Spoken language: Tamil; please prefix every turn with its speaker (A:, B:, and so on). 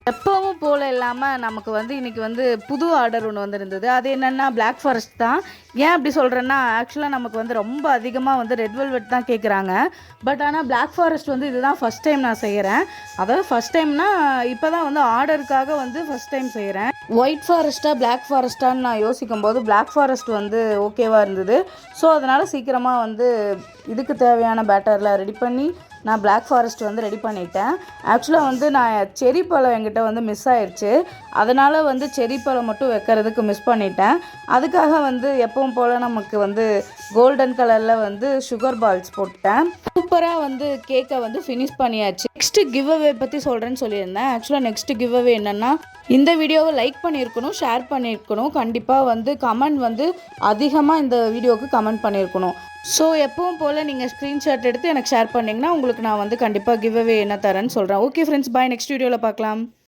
A: எப்பவும் போல் இல்லாமல் நமக்கு வந்து இன்றைக்கி வந்து புது ஆர்டர் ஒன்று வந்திருந்தது. அது என்னென்னா பிளாக் ஃபாரஸ்ட் தான். ஏன் அப்படி சொல்கிறேன்னா, ஆக்சுவலாக நமக்கு வந்து ரொம்ப அதிகமாக வந்து ரெட் வெல்வெட் தான் கேட்குறாங்க. பட் ஆனால் பிளாக் ஃபாரஸ்ட் வந்து இதுதான் ஃபஸ்ட் டைம் நான் செய்கிறேன். அதாவது ஃபஸ்ட் டைம்னா இப்போ தான் வந்து ஆர்டருக்காக வந்து ஃபஸ்ட் டைம் செய்கிறேன். ஒயிட் ஃபாரஸ்ட்டாக பிளாக் ஃபாரஸ்ட்டான்னு நான் யோசிக்கும் போது பிளாக் ஃபாரஸ்ட் வந்து ஓகேவாக இருந்தது. ஸோ அதனால் சீக்கிரமாக வந்து இதுக்கு தேவையான பேட்டர்லாம் ரெடி பண்ணி நான் பிளாக் ஃபாரஸ்ட் வந்து ரெடி பண்ணிட்டேன். ஆக்சுவலாக வந்து நான் செரி பழம் என்கிட்ட வந்து மிஸ் ஆயிடுச்சு. அதனால் வந்து செரி பழம் மட்டும் வைக்கிறதுக்கு மிஸ் பண்ணிட்டேன். அதுக்காக வந்து எப்பவும் போல் நமக்கு வந்து கோல்டன் கலரில் வந்து சுகர் பால்ஸ் போட்டேன். சூப்பராக வந்து கேக்கை வந்து ஃபினிஷ் பண்ணியாச்சு. நெக்ஸ்ட்டு கிவ் அவே பற்றி சொல்கிறேன்னு சொல்லியிருந்தேன். ஆக்சுவலாக நெக்ஸ்ட்டு கிவ் அவே என்னென்னா, இந்த வீடியோவை லைக் பண்ணியிருக்கணும், ஷேர் பண்ணியிருக்கணும், கண்டிப்பாக வந்து கமெண்ட் வந்து அதிகமாக இந்த வீடியோவுக்கு கமெண்ட் பண்ணியிருக்கணும். ஸோ எப்பவும் போல் நீங்கள் ஸ்க்ரீன்ஷாட் எடுத்து எனக்கு ஷேர் பண்ணிங்கன்னா உங்களுக்கு நான் வந்து கண்டிப்பாக கிவ் அவே என்ன தரேன்னு சொல்கிறேன். ஓகே ஃப்ரெண்ட்ஸ், பாய். நெக்ஸ்ட் வீடியோவில் பார்க்கலாம்.